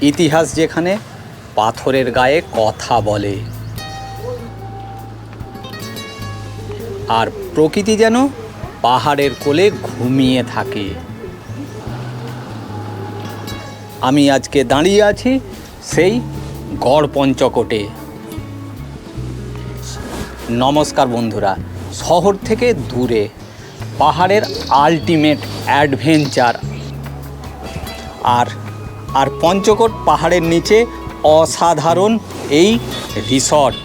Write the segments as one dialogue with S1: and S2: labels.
S1: ইতিহাস যেখানে পাথরের গায়ে কথা বলে, আর প্রকৃতি যেন পাহাড়ের কোলে ঘুমিয়ে থাকে। আমি আজকে দাঁড়িয়ে আছি সেই গড়পঞ্চকোটে। নমস্কার বন্ধুরা, শহর থেকে দূরে পাহাড়ের আলটিমেট অ্যাডভেঞ্চার আর পঞ্চকোট পাহাড়ের নিচে অসাধারণ এই রিসর্ট।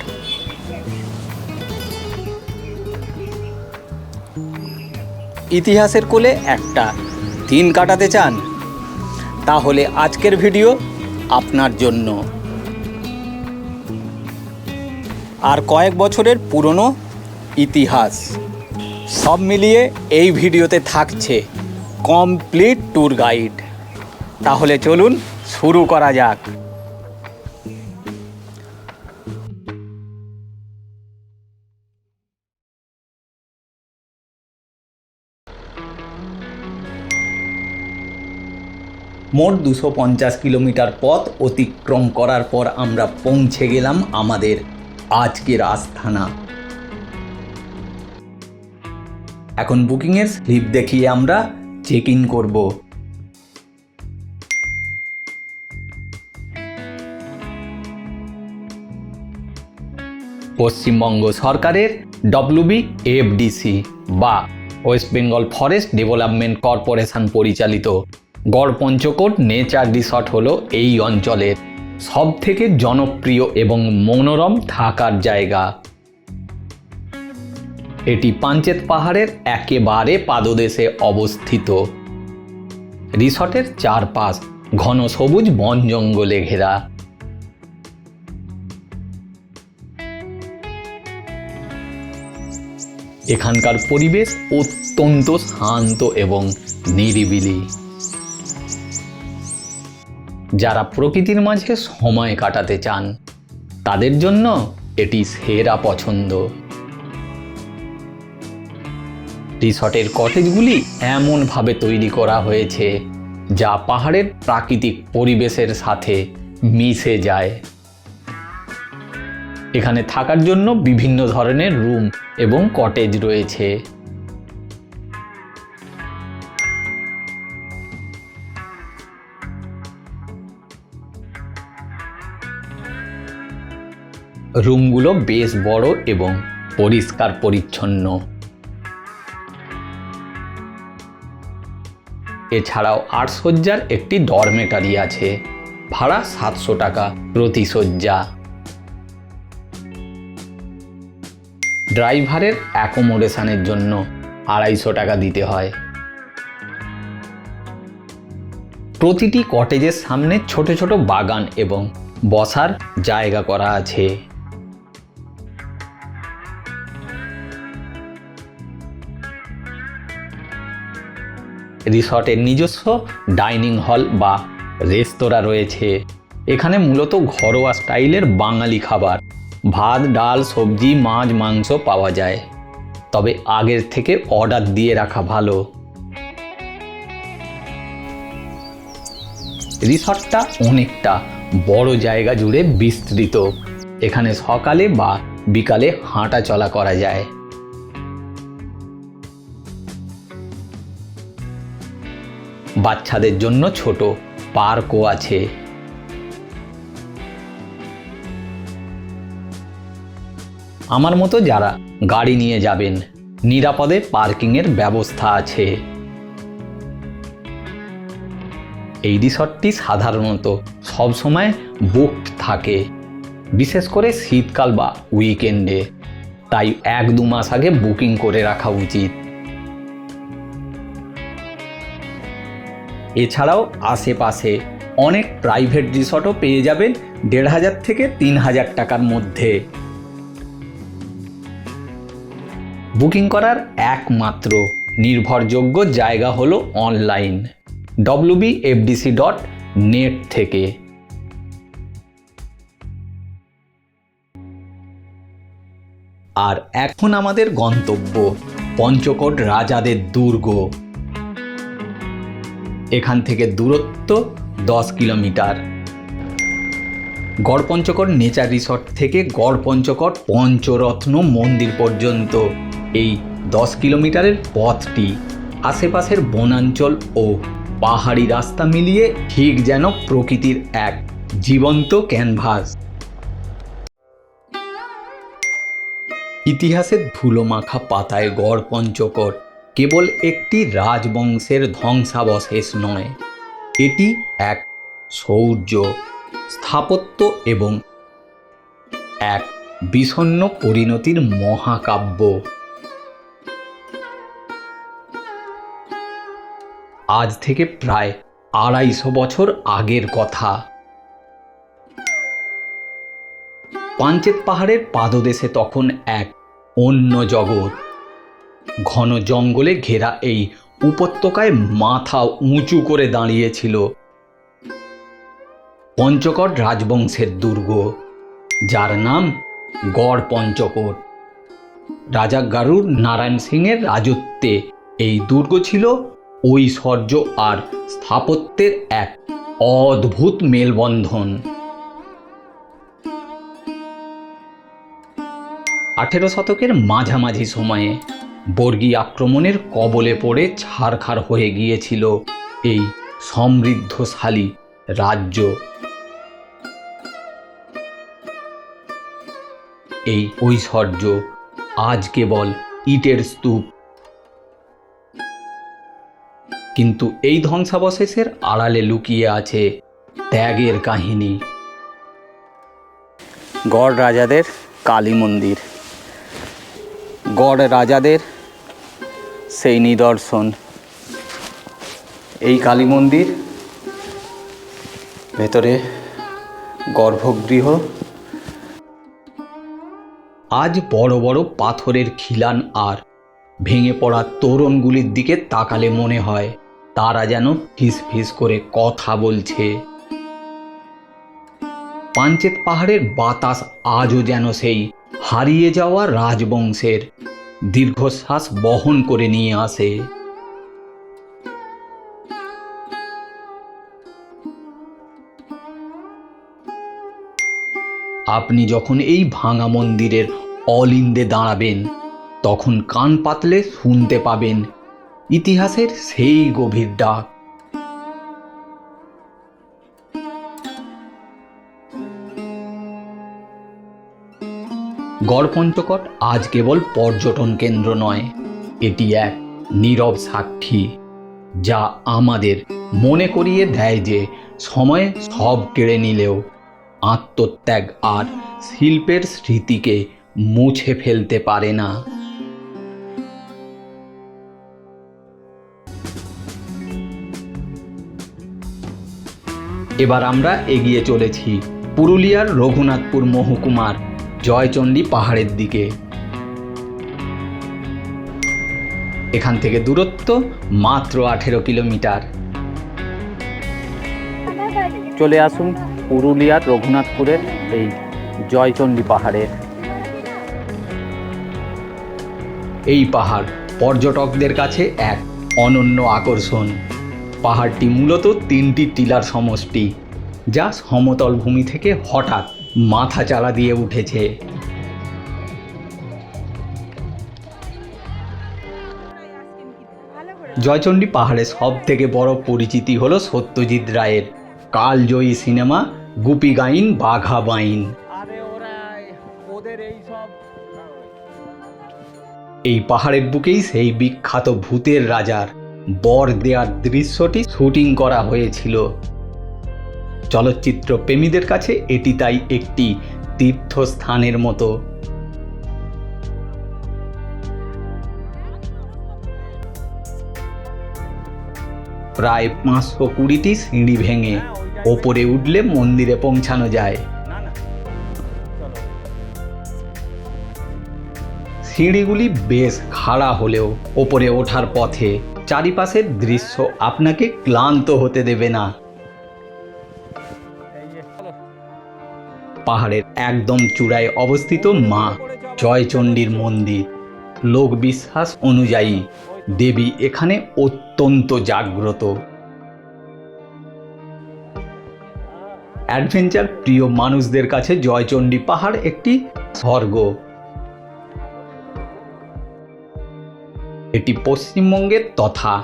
S1: ইতিহাসের কোলে একটা দিন কাটাতে চান? তাহলে আজকের ভিডিও আপনার জন্য। আর কয়েক বছরের পুরনো ইতিহাস সব মিলিয়ে এই ভিডিওতে থাকছে কমপ্লিট ট্যুর গাইড। তাহলে চলুন শুরু করা যাক। মোট 250 কিলোমিটার পথ অতিক্রম করার পর আমরা পৌঁছে গেলাম আমাদের আজকের আস্থানা। এখন বুকিংয়ের স্লিপ দেখিয়ে আমরা চেক ইন করব। পশ্চিমবঙ্গ সরকারের WBFDC বা West Bengal forest development corporation পরিচালিত গড়পঞ্চকোট নেচার রিসর্ট হলো এই অঞ্চলের সবথেকে জনপ্রিয় এবং মনোরম থাকার জায়গা। এটি পাঞ্চেত পাহাড়ের একেবারে পাদদেশে অবস্থিত। রিসর্টের চারপাশ ঘন সবুজ বন জঙ্গলে ঘেরা। এখানকার পরিবেশ অত্যন্ত শান্ত এবং নিরিবিলি। যারা প্রকৃতির মাঝে সময় কাটাতে চান তাদের জন্য এটি সেরা পছন্দ। রিসর্টের কটেজগুলি এমনভাবে তৈরি করা হয়েছে যা পাহাড়ের প্রাকৃতিক পরিবেশের সাথে মিশে যায়। এখানে থাকার জন্য বিভিন্ন ধরনের রুম এবং কটেজ রয়েছে। রুমগুলো বেশ বড় এবং পরিষ্কার পরিচ্ছন্ন। এছাড়াও 8 শয্যার একটি ডরমেটারি আছে। ভাড়া 700 টাকা প্রতি শয্যা। ড্রাইভারের অ্যাকোমোডেশনের জন্য 250 টাকা দিতে হয়। প্রতিটি কটেজের সামনে ছোট ছোট বাগান এবং বসার জায়গা করা আছে। রিসর্টের নিজস্ব ডাইনিং হল বা রেস্তোরাঁ রয়েছে। এখানে মূলত ঘরোয়া স্টাইলের বাঙালি খাবার, ভাত, ডাল, সবজি, মাছ, মাংস পাওয়া যায়। তবে আগের থেকে অর্ডার দিয়ে রাখা ভালো। রিসর্টটা অনেকটা বড় জায়গা জুড়ে বিস্তৃত। এখানে সকালে বা বিকালে হাঁটা চলা করা যায়। বাচ্চাদের জন্য ছোট পার্কও আছে। আমার মতো যারা গাড়ি নিয়ে যাবেন, নিরাপদে পার্কিংয়ের ব্যবস্থা আছে। এই রিসর্টটি সাধারণত সবসময় বুকড থাকে, বিশেষ করে শীতকাল বা উইকেন্ডে। তাই 1-2 মাস আগে বুকিং করে রাখা উচিত। এছাড়াও আশেপাশে অনেক প্রাইভেট রিসর্টও পেয়ে যাবেন 1500 থেকে 3000 টাকার মধ্যে। বুকিং করার একমাত্র নির্ভরযোগ্য জায়গা হলো অনলাইন wbfdc.net থেকে। আর এখন আমাদের গন্তব্য পঞ্চকোট রাজাদের দুর্গ। এখান থেকে দূরত্ব 10 কিলোমিটার। গড়পঞ্চকোট নেচার রিসর্ট থেকে গড়পঞ্চকোট পঞ্চরত্ন মন্দির পর্যন্ত এই 10 কিলোমিটারের পথটি আশেপাশের বনাঞ্চল ও পাহাড়ি রাস্তা মিলিয়ে ঠিক যেন প্রকৃতির এক জীবন্ত ক্যানভাস। ইতিহাসের ধুলোমাখা পাতায় গড়পঞ্চকোট কেবল একটি রাজবংশের ধ্বংসাবশেষ নয়, এটি এক শৌর্য, স্থাপত্য এবং এক বিষণ্ণ পরিণতির মহাকাব্য। আজ থেকে প্রায় 250 বছর আগের কথা। পাঞ্চেত পাহাড়ের পাদদেশে তখন এক অন্য জগৎ। ঘন জঙ্গলে ঘেরা এই উপত্যকায় মাথা উঁচু করে দাঁড়িয়েছিল পঞ্চকোট রাজবংশের দুর্গ, যার নাম গড়পঞ্চকোট। রাজা গারুর নারায়ণ সিংয়ের রাজত্বে এই দুর্গ ছিল ঐশ্বর্য আর স্থাপত্যের এক অদ্ভুত মেলবন্ধন। 18 শতকের মাঝামাঝি সময়ে বর্গী আক্রমণের কবলে পড়ে ছারখার হয়ে গিয়েছিল এই সমৃদ্ধশালী রাজ্য। এই ঐশ্বর্য আজ কেবল ইটের স্তূপ, কিন্তু এই ধ্বংসাবশেষের আড়ালে লুকিয়ে আছে ত্যাগের কাহিনী। গড় রাজাদের কালী মন্দির, গড় রাজাদের সেই নিদর্শন। এই কালী মন্দির, ভেতরে গর্ভগৃহ। আজ বড় বড় পাথরের খিলান আর ভেঙে পড়া তোরণগুলির দিকে তাকালে মনে হয় তারা যেন ফিস ফিস করে কথা বলছে। পাঞ্চেত পাহাড়ের বাতাস আজও যেন সেই হারিয়ে যাওয়া রাজবংশের দীর্ঘশ্বাস বহন করে নিয়ে আসে। আপনি যখন এই ভাঙা মন্দিরের অলিন্দে দাঁড়াবেন, তখন কান পাতলে শুনতে পাবেন ইতিহাসের সেই গভীর ডাক। গড়পঞ্চকোট আজ কেবল পর্যটন কেন্দ্র নয়, এটি এক নীরব সাক্ষী, যা আমাদের মনে করিয়ে দেয় যে সময় সব কেড়ে নিলেও আত্মত্যাগ আর শিল্পের স্মৃতিকে মুছে ফেলতে পারে না। এবার আমরা এগিয়ে চলেছি পুরুলিয়ার রঘুনাথপুর মহকুমার জয়চণ্ডী পাহাড়ের দিকে। এখান থেকে দূরত্ব মাত্র 18 কিলোমিটার। চলে আসুন পুরুলিয়ার রঘুনাথপুরের এই জয়চণ্ডী পাহাড়ে। এই পাহাড় পর্যটকদের কাছে এক অনন্য আকর্ষণ। পাহাড়টি মূলত 3টি টিলার সমষ্টি, যা সমতল ভূমি থেকে হঠাৎ মাথা চাড়া দিয়ে উঠেছে। জয়চণ্ডী পাহাড়ের সব থেকে বড় পরিচিতি হলো সত্যজিৎ রায়ের কালজয়ী সিনেমা গুপি গাইন বাঘা বাইন। এই পাহাড়ের বুকেই সেই বিখ্যাত ভূতের রাজার বর দেওয়ার দৃশ্যটি শুটিং করা হয়েছিল। চলচ্চিত্র প্রেমীদের কাছে এটি তাই একটি তীর্থস্থানের মতো। প্রায় 520টি সিঁড়ি ভেঙে ওপরে উঠলে মন্দিরে পৌঁছানো যায়। সিঁড়িগুলি বেশ খাড়া হলেও ওপরে ওঠার পথে চারিপাশের দৃশ্য আপনাকে ক্লান্ত হতে দেবে না। পাহাড়ের একদম চূড়ায় অবস্থিত মা জয়চণ্ডীর মন্দির। লোকবিশ্বাস অনুযায়ী দেবী এখানে অত্যন্ত জাগ্রত। অ্যাডভেঞ্চার প্রিয় মানুষদের কাছে জয়চণ্ডী পাহাড় একটি স্বর্গ। এটি পশ্চিমবঙ্গের তথা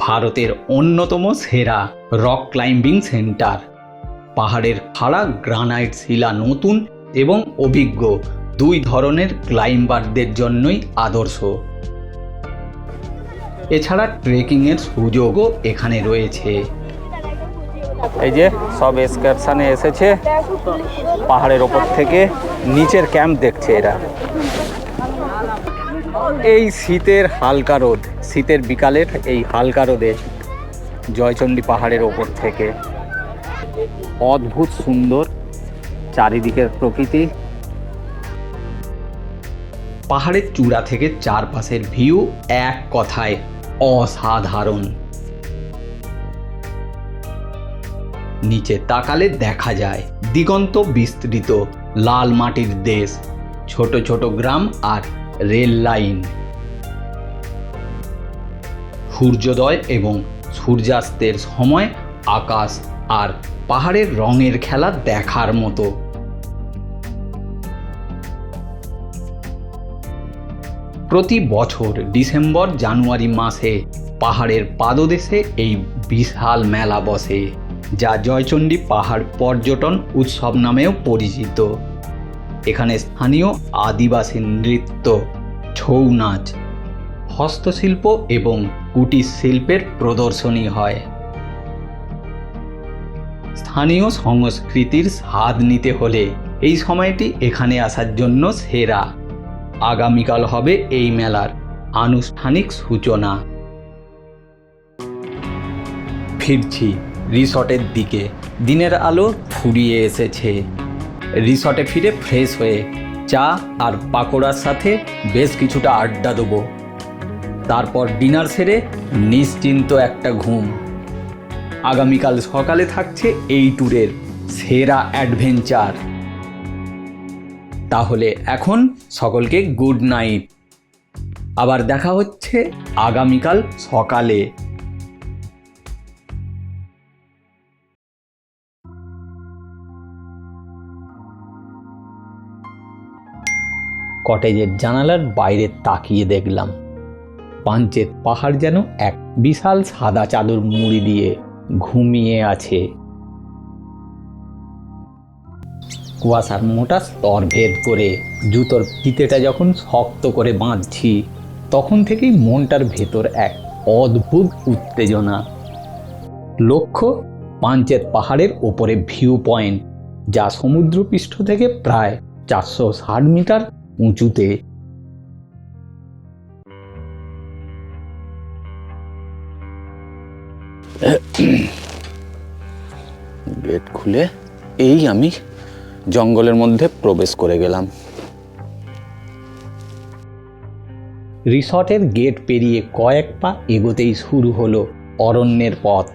S1: ভারতের অন্যতম সেরা রক ক্লাইম্বিং সেন্টার। পাহাড়ের খাড়া গ্রানাইট শিলা নতুন এবং অভিজ্ঞ দুই ধরনের ক্লাইম্বারদের জন্যই আদর্শ। এছাড়া ট্রেকিংয়ের সুযোগও এখানে রয়েছে।
S2: এই যে সব এক্সকারশনে এসেছে, পাহাড়ের ওপর থেকে নিচের ক্যাম্প দেখছে এরা। এই শীতের হালকা রোদ, শীতের বিকালের এই হালকা রোদে জয়চণ্ডী পাহাড়ের ওপর থেকে অদ্ভুত সুন্দর চারিদিকের প্রকৃতি।
S1: পাহাড়ের চূড়া থেকে চারপাশের ভিউ এক কথায় অসাধারণ। নিচে তাকালে দেখা যায় দিগন্ত বিস্তৃত লাল মাটির দেশ, ছোট ছোট গ্রাম আর রেল লাইন। সূর্যোদয় এবং সূর্যাস্তের সময় আকাশ আর পাহাড়ের রঙের খেলা দেখার মতো। প্রতি বছর ডিসেম্বর জানুয়ারি মাসে পাহাড়ের পাদদেশে এই বিশাল মেলা বসে, যা জয়চণ্ডী পাহাড় পর্যটন উৎসব নামেও পরিচিত। এখানে স্থানীয় আদিবাসী নৃত্য, ছৌ নাচ, হস্তশিল্প এবং কুটির শিল্পের প্রদর্শনী হয়। স্থানীয় সংস্কৃতির স্বাদ নিতে হলে এই সময়টি এখানে আসার জন্য সেরা। আগামীকাল হবে এই মেলার আনুষ্ঠানিক সূচনা। ফিরছি রিসর্টের দিকে। দিনের আলো ফুরিয়ে এসেছে। রিসর্টে ফিরে ফ্রেশ হয়ে চা আর পাকোড়ার সাথে বেশ কিছুটা আড্ডা দেবো। তারপর ডিনার সেরে নিশ্চিন্ত একটা ঘুম। আগামীকাল সকালে থাকছে এই ট্যুরের সেরা অ্যাডভেঞ্চার। তাহলে এখন সকলকে গুড নাইট। আবার দেখা হচ্ছে আগামীকাল সকালে। কটেজের জানালার বাইরে তাকিয়ে দেখলাম পাঞ্চেত পাহাড় যেন এক বিশাল সাদা চাদর মুড়ি দিয়ে ঘুমিয়ে আছে। কুয়াশার মোটা স্তর ভেদ করে জুতোর ফিতেটা যখন শক্ত করে বাঁধছি, তখন থেকেই মনটার ভেতর এক অদ্ভুত উত্তেজনা। লক্ষ্য পাঞ্চেত পাহাড়ের ওপরে ভিউ পয়েন্ট, যা সমুদ্রপৃষ্ঠ থেকে প্রায় 460 মিটার উঁচুতে।
S2: গেট খুলে এই আমি জঙ্গলের মধ্যে প্রবেশ করে গেলাম।
S1: রিসর্টের গেট পেরিয়ে কয়েক পা এগোতেই শুরু হলো অরণ্যের পথ।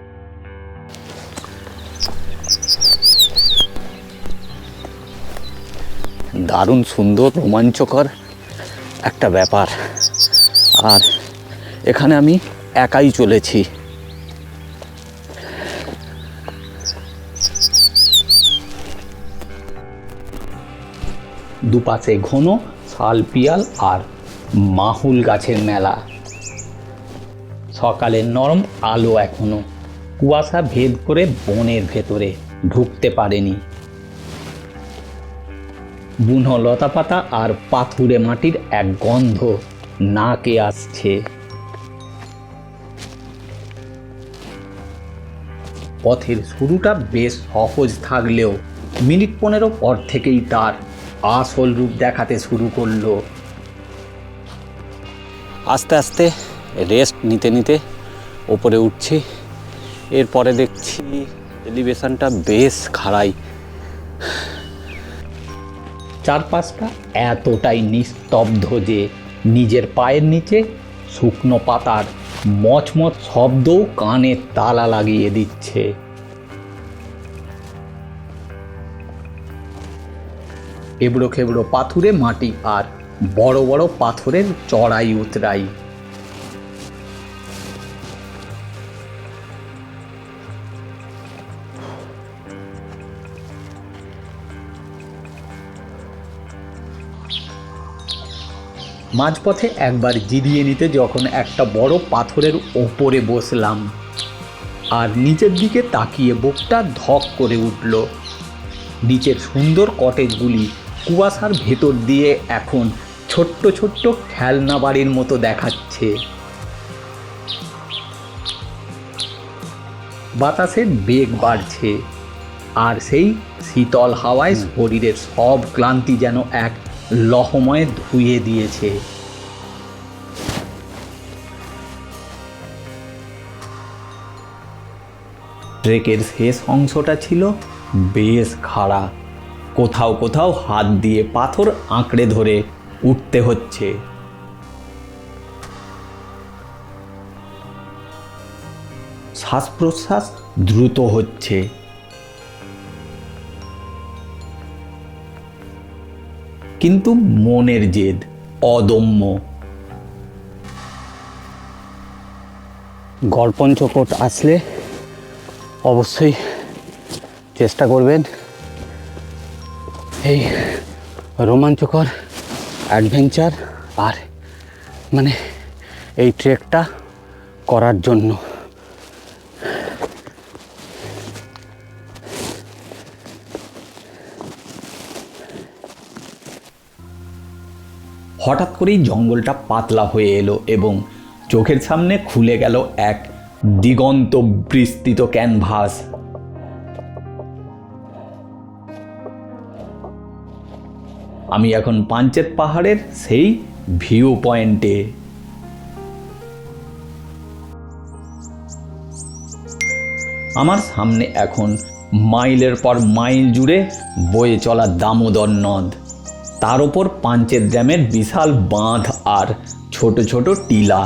S2: দারুণ সুন্দর রোমাঞ্চকর একটা ব্যাপার। আর এখানে আমি একাই চলেছি।
S1: দুপাশে ঘন শাল পিয়াল আর মাহুল গাছের মেলা। সকালের নরম আলো এখনো কুয়াশা ভেদ করে বনের ভেতরে ঢুকতে পারেনি। বুনো লতাপাতা আর পাথুরে মাটির এক গন্ধ নাকে আসছে। পথের শুরুটা বেশ সহজ থাকলেও মিনিট 15 পর থেকেই তার আসল রূপ দেখাতে শুরু করলো।
S2: আস্তে আস্তে রেস্ট নিতে নিতে ওপরে উঠছি। এরপরে দেখছি এলিভেশনটা বেশ খাড়াই।
S1: চারপাশটা এতটাই নিস্তব্ধ যে নিজের পায়ের নিচে শুকনো পাতার মচমচ শব্দও কানে তালা লাগিয়ে দিচ্ছে। এবড়ো খেবড়ো পাথুরে মাটি আর বড় বড় পাথরের চড়াই উতরাই। মাঝপথে একবার জিরিয়ে নিতে যখন একটা বড় পাথরের ওপরে বসলাম, আর নিচের দিকে তাকিয়ে বুকটা ধক করে উঠল। নিচের সুন্দর কটেজগুলি কুয়াশার ভেতর দিয়ে এখন ছোট্ট ছোট্ট খেলনা বাড়ির মতো দেখাচ্ছে। বাতাসের বেগ বাড়ছে, আর সেই শীতল হাওয়ায় শরীরের সব ক্লান্তি যেন এক লহময়ে ধুয়ে দিয়েছে। ট্রেকের শেষ অংশটা ছিল বেশ খাড়া, কোথাও কোথাও হাত দিয়ে পাথর আঁকড়ে ধরে উঠতে হচ্ছে। শ্বাস প্রশ্বাস দ্রুত হচ্ছে, কিন্তু মনের জেদ অদম্য।
S2: গড়পঞ্চকোট আসলে অবশ্যই চেষ্টা করবেন এই রোমাঞ্চকর অ্যাডভেঞ্চার আর এই ট্রেকটা করার জন্য।
S1: হঠাৎ করেই জঙ্গলটা পাতলা হয়ে এলো এবং চোখের সামনে খুলে গেল এক দিগন্ত বিস্তৃত ক্যানভাস। আমি এখন পাঞ্চেত পাহাড়ের সেই ভিউ পয়েন্টে। আমার সামনে এখন মাইলের পর মাইল জুড়ে বয়ে চলা দামোদর নদ, তার ওপর পাঞ্চেত ড্যামের বিশাল বাঁধ আর ছোট ছোট টিলা।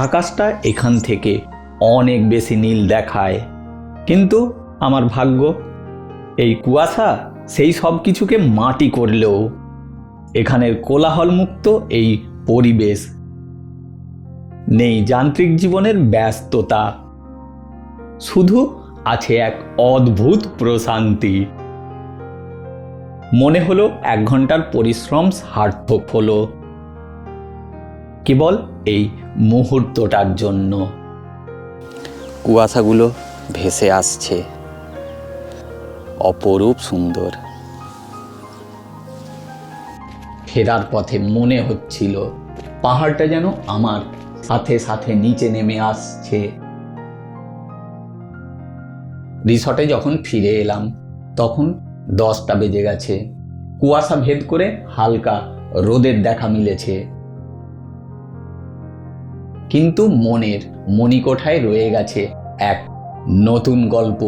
S1: আকাশটা এখান থেকে অনেক বেশি নীল দেখায়, কিন্তু আমার ভাগ্য, এই কুয়াশা সেই সব কিছুকে মাটি করলেও এখানের কোলাহলমুক্ত এই পরিবেশ, নেই যান্ত্রিক জীবনের ব্যস্ততা, শুধু আছে এক অদ্ভুত প্রশান্তি। মনে হলো 1 ঘন্টার পরিশ্রম সার্থক হলো কেবল এই মুহূর্তটার জন্য।
S2: কুয়াশাগুলো ভেসে আসছে, অপরূপ সুন্দর।
S1: ফেরার পথে মনে হচ্ছিল পাহাড়টা যেন আমার সাথে সাথে নিচে নেমে আসছে। রিসর্টে যখন ফিরে এলাম তখন 10টা বেজে গেছে। কুয়াশা ভেদ করে হালকা রোদের দেখা মিলেছে, কিন্তু মনের মণিকোঠায় রয়ে গেছে এক নতুন গল্প,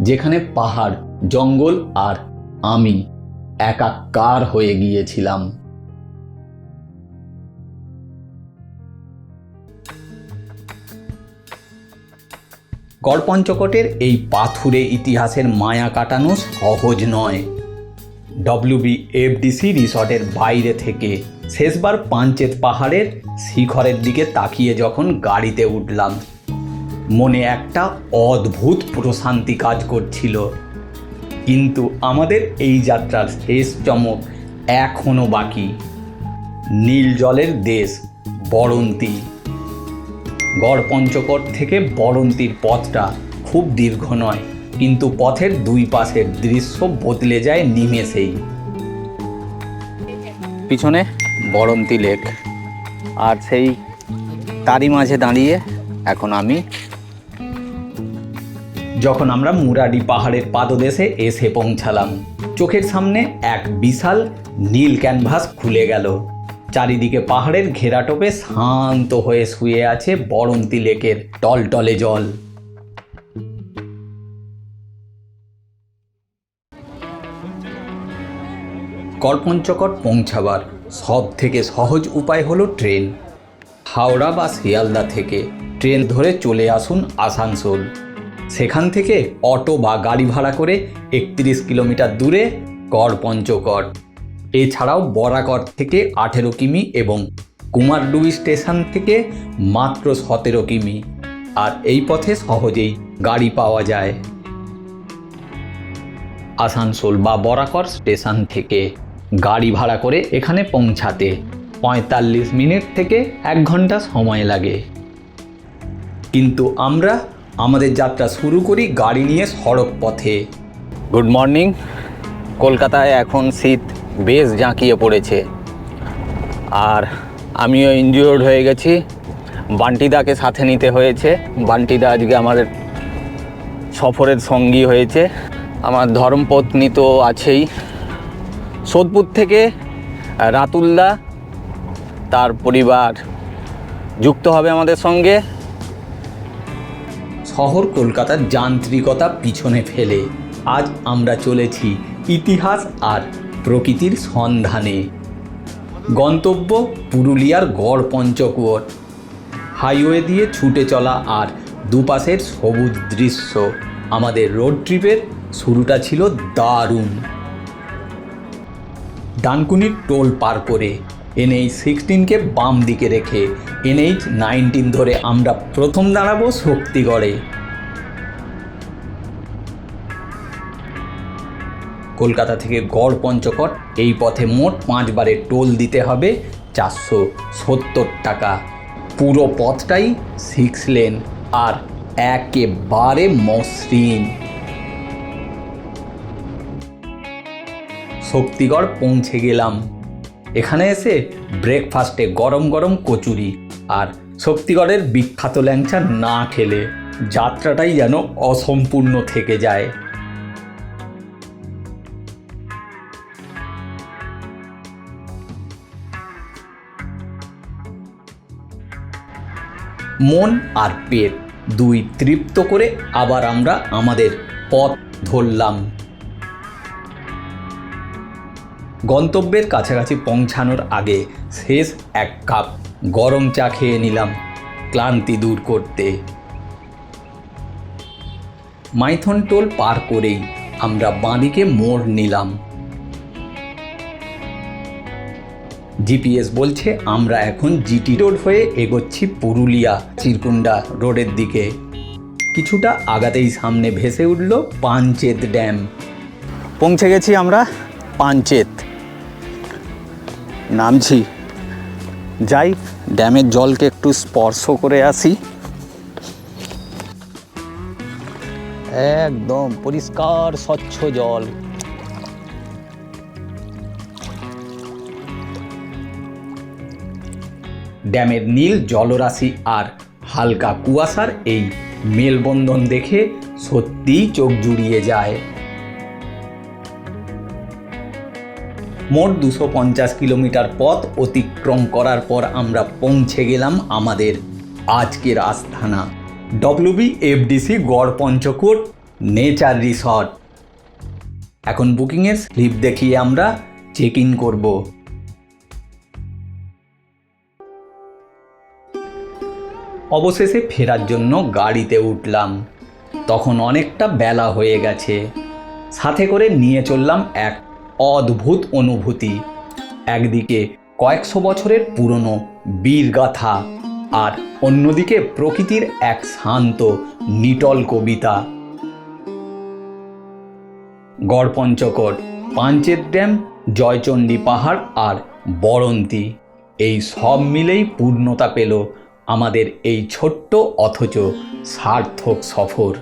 S1: যেখানে পাহাড়, জঙ্গল আর আমি একাকার হয়ে গিয়েছিলাম। গড়পঞ্চকোটের এই পাথুরে ইতিহাসের মায়া কাটানো সহজ নয়। WBFDC রিসর্টের বাইরে থেকে শেষবার পাঞ্চেত পাহাড়ের শিখরের দিকে তাকিয়ে যখন গাড়িতে উঠলাম, মনে একটা অদ্ভুত প্রশান্তি কাজ করছিল। কিন্তু আমাদের এই যাত্রার শেষ চমক এখনো বাকি। নীল জলের দেশ বরন্তি। গড়পঞ্চকোট থেকে বরন্তির পথটা খুব দীর্ঘ নয়, কিন্তু পথের দুই পাশের দৃশ্য বদলে যায় নিমেষেই।
S2: পিছনে বরন্তি লেক, আর সেই তারই মাঝে দাঁড়িয়ে এখন আমি।
S1: যখন আমরা মুরাডি পাহাড়ের পাদদেশে এসে পৌঁছালাম, চোখের সামনে এক বিশাল নীল ক্যানভাস খুলে গেল। চারিদিকে পাহাড়ের ঘেরাটোপে শান্ত হয়ে শুয়ে আছে বরন্তি লেকের টলটলে জল। গড়পঞ্চকোট পৌঁছাবার সব থেকে সহজ উপায় হলো ট্রেন। হাওড়া বা শিয়ালদা থেকে ট্রেন ধরে চলে আসুন আসানসোল। সেখান থেকে অটো বা গাড়ি ভাড়া করে 31 কিলোমিটার দূরে গড়পঞ্চকোট। এছাড়াও বরাকর থেকে 18 কিমি এবং কুমারডুবি স্টেশন থেকে মাত্র 17 কিমি। আর এই পথে সহজেই গাড়ি পাওয়া যায়। আসানসোল বা বরাকর স্টেশন থেকে গাড়ি ভাড়া করে এখানে পৌঁছাতে 45 মিনিট থেকে 1 ঘন্টা সময় লাগে। কিন্তু আমরা আমাদের যাত্রা শুরু করি গাড়ি নিয়ে সড়ক পথে।
S2: Good morning. কলকাতায় এখন শীত বেশ জাঁকিয়ে পড়েছে, আর আমিও ইনজিওর্ড হয়ে গেছি। বান্টিদাকে সাথে নিতে হয়েছে। বান্টিদা আজকে আমাদের সফরের সঙ্গী হয়েছে। আমার ধর্মপত্নী তো আছেই। সোদপুর থেকে রাতুলদা, তার পরিবার যুক্ত হবে আমাদের সঙ্গে।
S1: শহর কলকাতার যান্ত্রিকতা পিছনে ফেলে আজ আমরা চলেছি ইতিহাস আর প্রকৃতির সন্ধানে। গন্তব্য পুরুলিয়ার গড় পঞ্চকোট। হাইওয়ে দিয়ে ছুটে চলা আর দুপাশের সবুজ দৃশ্য। আমাদের রোড ট্রিপের শুরুটা ছিল দারুণ। ডানকুনির টোল পার করে NH-16কে বাম দিকে রেখে NH-19 ধরে আমরা প্রথম দাঁড়াবো শক্তিগড়ে। কলকাতা থেকে গড় পঞ্চকোট এই পথে মোট 5 বারে টোল দিতে হবে 470 টাকা। পুরো পথটাই 6 লেন আর একেবারে মসৃণ। শক্তিগড় পৌঁছে গেলাম। এখানে এসে ব্রেকফাস্টে গরম গরম কচুরি আর শক্তিগড়ের বিখ্যাত ল্যাংচা না খেলে যাত্রাটাই যেন অসম্পূর্ণ থেকে যায়। মন আর পেট দুই তৃপ্ত করে আবার আমরা আমাদের পথ ধরলাম। গন্তব্যের কাছাকাছি পৌঁছানোর আগে শেষ 1 কাপ গরম চা খেয়ে নিলাম ক্লান্তি দূর করতে। মাইথন টোল পার করেই আমরা বাঁদিকে মোড় নিলাম। জিপিএস বলছে আমরা এখন জিটি রোড হয়ে এগোচ্ছি পুরুলিয়া চিরকুন্ডা রোডের দিকে। কিছুটা আগাতেই সামনে ভেসে উঠল পাঞ্চেত ড্যাম।
S2: পৌঁছে গেছি আমরা পাঞ্চেত। নামছি, যাই ড্যামের জলকে একটু স্পর্শ করে আসি। একদম পরিষ্কার স্বচ্ছ জল।
S1: ড্যামের নীল জলরাশি আর হালকা কুয়াশার এই মেলবন্ধন দেখে সত্যিই চোখ জুড়িয়ে যায়। মোট 250 কিলোমিটার পথ অতিক্রম করার পর আমরা পৌঁছে গেলাম আমাদের আজকের আস্থানা WBFDC গড় পঞ্চকোট নেচার রিসর্ট। এখন বুকিংয়ের স্লিপ দেখিয়ে আমরা চেক ইন করব। অবশেষে ফেরার জন্য গাড়িতে উঠলাম। তখন অনেকটা বেলা হয়ে গেছে। সাথে করে নিয়ে চললাম এক অদ্ভুত অনুভূতি। একদিকে কয়েকশো বছরের পুরনো বীরগাথা আর অন্যদিকে প্রকৃতির এক শান্ত নিটল কবিতা। গড় পঞ্চকোট, পাঞ্চেত ড্যাম, জয়চণ্ডী পাহাড় আর বরন্তী, এই সব মিলেই পূর্ণতা পেল আমাদের এই ছোট্ট অথচ সার্থক সফর।